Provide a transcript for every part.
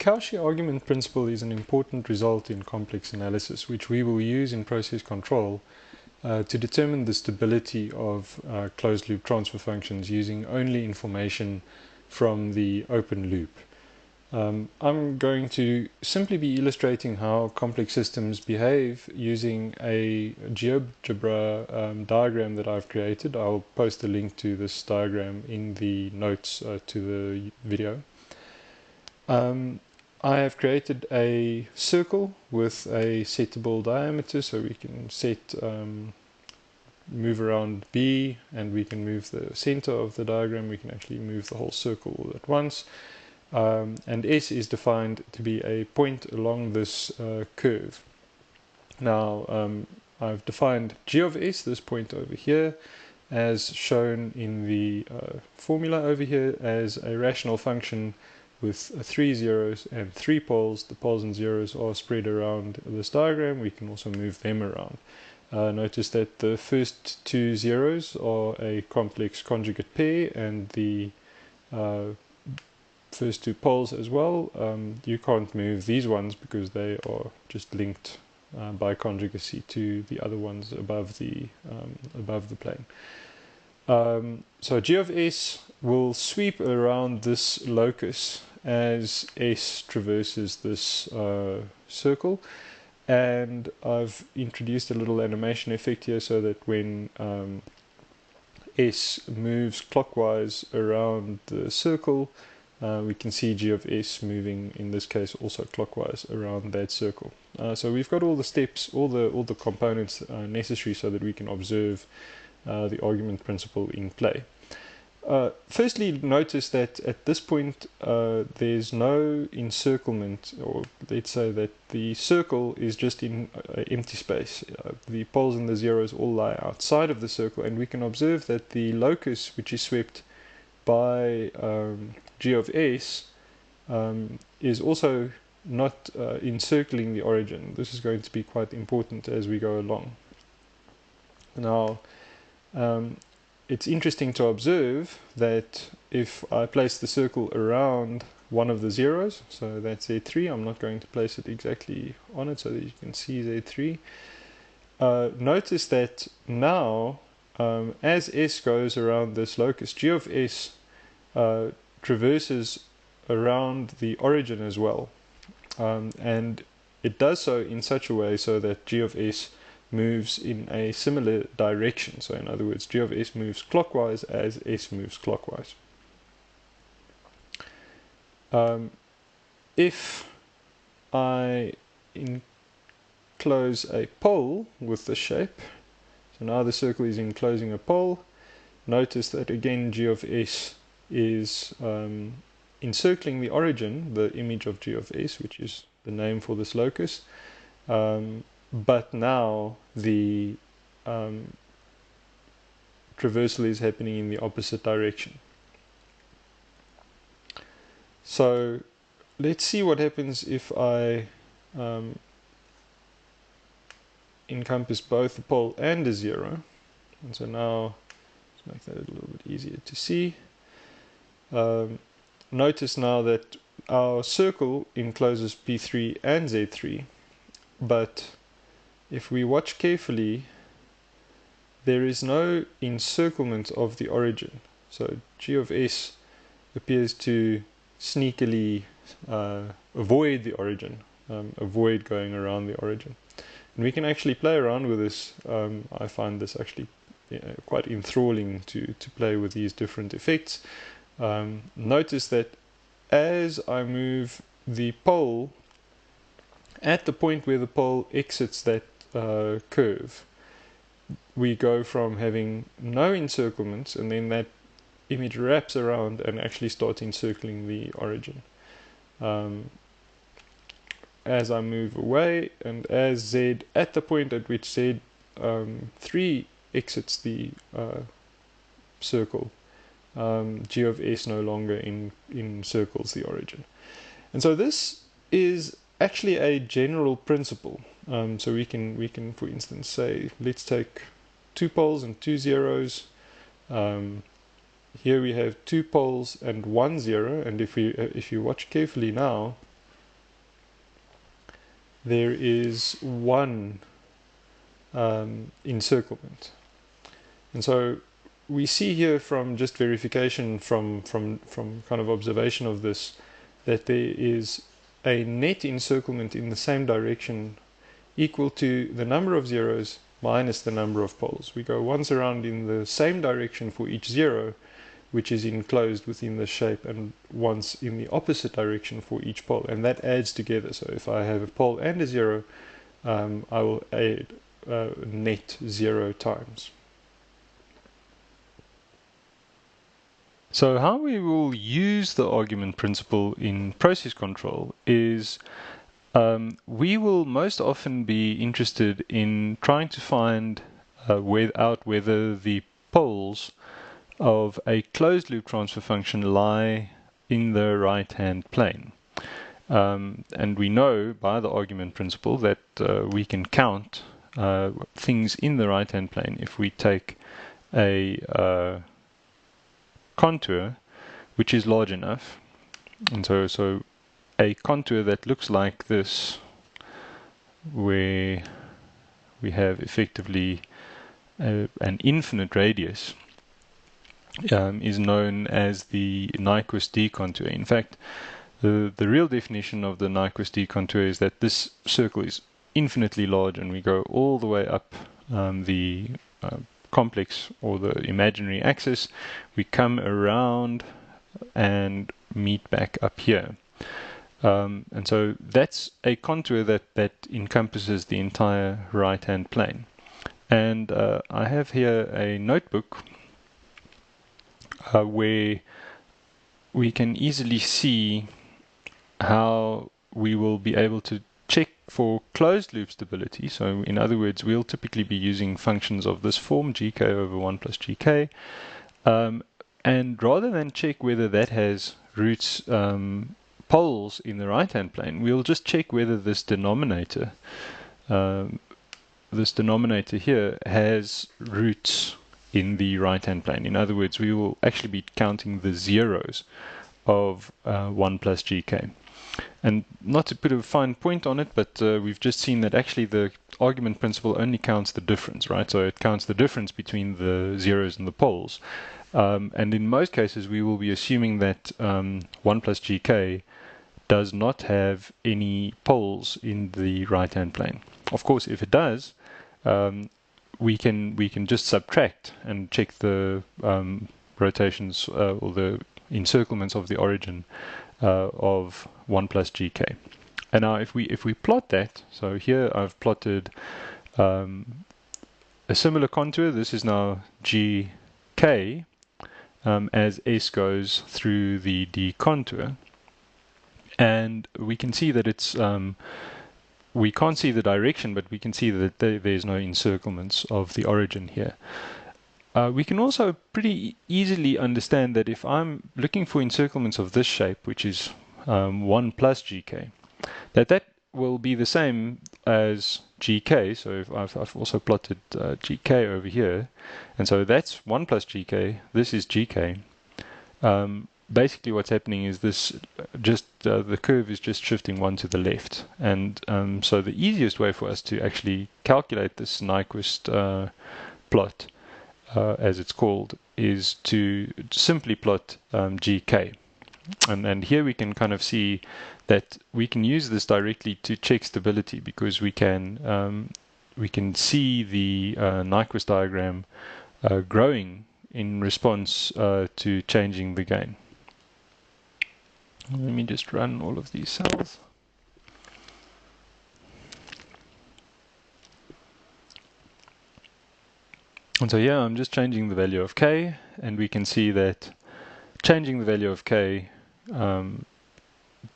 Cauchy argument principle is an important result in complex analysis, which we will use in process control to determine the stability of closed-loop transfer functions using only information from the open loop. I'm going to simply be illustrating how complex systems behave using a GeoGebra diagram that I've created. I'll post a link to this diagram in the notes to the video. I have created a circle with a settable diameter, so we can set move around B, and we can move the center of the diagram. We can actually move the whole circle all at once. And S is defined to be a point along this curve. Now, I've defined G of S, this point over here, as shown in the formula over here, as a rational function with 3 zeros and 3 poles. The poles and zeros are spread around this diagram. We can also move them around. Notice that the first 2 zeros are a complex conjugate pair, and the first 2 poles as well. You can't move these ones because they are just linked by conjugacy to the other ones above the plane. So G of S will sweep around this locus as S traverses this circle, and I've introduced a little animation effect here so that when S moves clockwise around the circle, we can see G of S moving, in this case, also clockwise around that circle. So we've got all the steps, all the components necessary so that we can observe the argument principle in play. Firstly, notice that at this point there's no encirclement, or let's say that the circle is just in empty space. The poles and the zeros all lie outside of the circle, and we can observe that the locus, which is swept by G of S, is also not encircling the origin. This is going to be quite important as we go along. Now, it's interesting to observe that if I place the circle around one of the zeros, so that's Z3, I'm not going to place it exactly on it so that you can see Z3. Notice that now, as S goes around this locus, G of S traverses around the origin as well. And it does so in such a way so that G of S moves in a similar direction. So in other words, G of S moves clockwise as S moves clockwise. If I enclose a pole with the shape, so now the circle is enclosing a pole, notice that again G of S is encircling the origin, the image of G of S, which is the name for this locus. But now the traversal is happening in the opposite direction. So let's see what happens if I encompass both a pole and a zero. And so now, let's make that a little bit easier to see. Notice now that our circle encloses P3 and Z3, but if we watch carefully, there is no encirclement of the origin. So G of S appears to sneakily avoid the origin, avoid going around the origin. And we can actually play around with this. I find this actually quite enthralling to play with these different effects. Notice that as I move the pole, at the point where the pole exits that curve, we go from having no encirclements, and then that image wraps around and actually starts encircling the origin. As I move away, and as Z, at the point at which Z3 exits the circle, G of S no longer encircles the origin. And so this is actually a general principle. So we can, for instance, say, let's take 2 poles and 2 zeros. Here we have 2 poles and 1 zero, and if you watch carefully now, there is one encirclement. And so we see here from just verification from kind of observation of this, that there is a net encirclement in the same direction equal to the number of zeros minus the number of poles. We go once around in the same direction for each zero, which is enclosed within the shape, and once in the opposite direction for each pole, and that adds together. So if I have a pole and a zero, I will add net 0 times. So how we will use the argument principle in process control is we will most often be interested in trying to find out whether the poles of a closed loop transfer function lie in the right-hand plane. And we know by the argument principle that we can count things in the right-hand plane if we take a contour which is large enough. And so a contour that looks like this, where we have effectively an infinite radius, is known as the Nyquist D contour. In fact, the real definition of the Nyquist D contour is that this circle is infinitely large, and we go all the way up the complex or the imaginary axis. We come around and meet back up here. And so that's a contour that encompasses the entire right-hand plane. And I have here a notebook where we can easily see how we will be able to check for closed loop stability. So in other words, we'll typically be using functions of this form, gk over 1 plus gk. And rather than check whether that has roots poles in the right-hand plane, we'll just check whether this denominator here has roots in the right-hand plane. In other words, we will actually be counting the zeros of 1 plus gk. And not to put a fine point on it, but we've just seen that actually the argument principle only counts the difference, right? So it counts the difference between the zeros and the poles. And in most cases, we will be assuming that 1 plus gk does not have any poles in the right-hand plane. Of course, if it does, we can just subtract and check the rotations or the encirclements of the origin of 1 plus gk. And now if we plot that, so here I've plotted a similar contour. This is now gk as s goes through the d contour, and we can see that it's we can't see the direction, but we can see that there's no encirclements of the origin here. We can also pretty easily understand that if I'm looking for encirclements of this shape, which is 1 plus gk, that will be the same as gk. So if I've also plotted gk over here, and so that's 1 plus gk, this is gk. Basically what's happening is this the curve is just shifting one to the left, and so the easiest way for us to actually calculate this Nyquist plot, as it's called, is to simply plot gk. And here we can kind of see that we can use this directly to check stability, because we can see the Nyquist diagram growing in response to changing the gain. Let me just run all of these cells. And so yeah, I'm just changing the value of k, and we can see that changing the value of k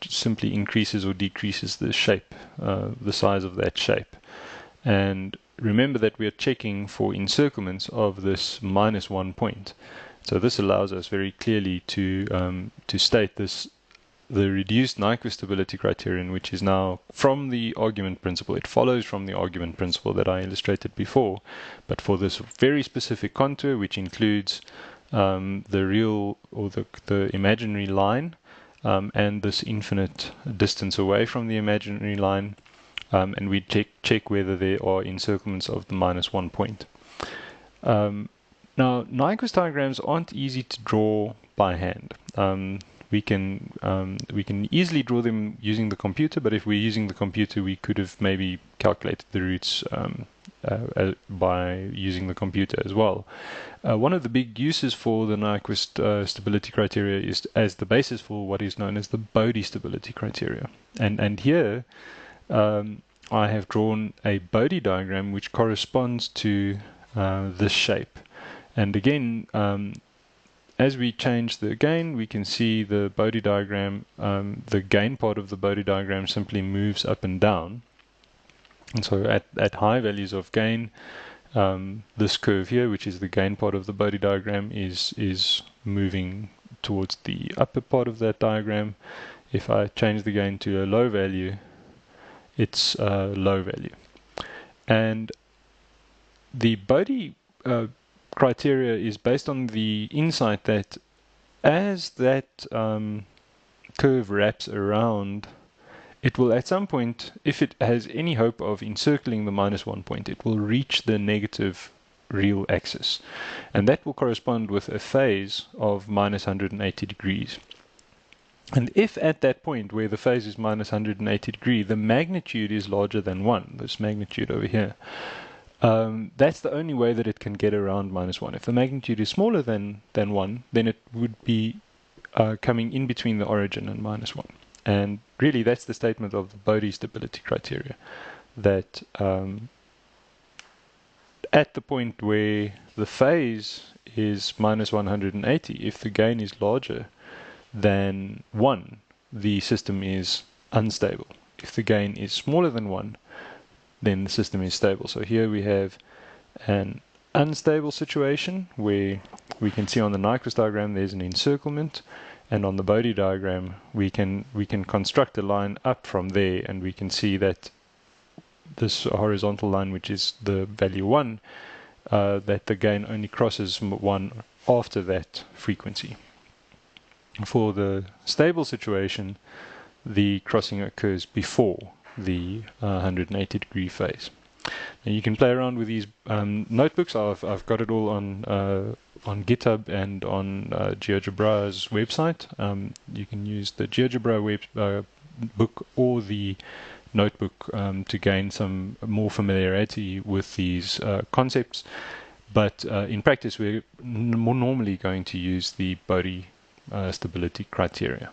simply increases or decreases the shape, the size of that shape. And remember that we are checking for encirclements of this -1 point. So this allows us very clearly to state this, the reduced Nyquist stability criterion, which is now from the argument principle. It follows from the argument principle that I illustrated before, but for this very specific contour, which includes the real or the imaginary line and this infinite distance away from the imaginary line, and we check whether there are encirclements of the -1 point. Now, Nyquist diagrams aren't easy to draw by hand. We can easily draw them using the computer, but if we're using the computer, we could have maybe calculated the roots by using the computer as well. One of the big uses for the Nyquist stability criteria is as the basis for what is known as the Bode stability criteria. And here I have drawn a Bode diagram which corresponds to this shape. And again, as we change the gain, we can see the Bode diagram, the gain part of the Bode diagram simply moves up and down. And so at high values of gain, this curve here, which is the gain part of the Bode diagram, is moving towards the upper part of that diagram. If I change the gain to a low value, it's a low value. And the Bode criteria is based on the insight that as that curve wraps around, it will at some point, if it has any hope of encircling the -1 point, it will reach the negative real axis. And that will correspond with a phase of -180 degrees. And if at that point where the phase is -180 degrees, the magnitude is larger than 1, this magnitude over here, that's the only way that it can get around -1. If the magnitude is smaller than 1, then it would be coming in between the origin and -1. And really that's the statement of the Bode stability criteria, that at the point where the phase is -180, if the gain is larger than 1, the system is unstable. If the gain is smaller than 1, then the system is stable. So here we have an unstable situation where we can see on the Nyquist diagram there's an encirclement, and on the Bode diagram we can construct a line up from there, and we can see that this horizontal line, which is the value 1, that the gain only crosses 1 after that frequency. For the stable situation, the crossing occurs before the 180 degree phase. Now you can play around with these notebooks. I've got it all on GitHub and on GeoGebra's website. You can use the GeoGebra book or the notebook to gain some more familiarity with these concepts. But in practice, we're more normally going to use the Bode stability criteria.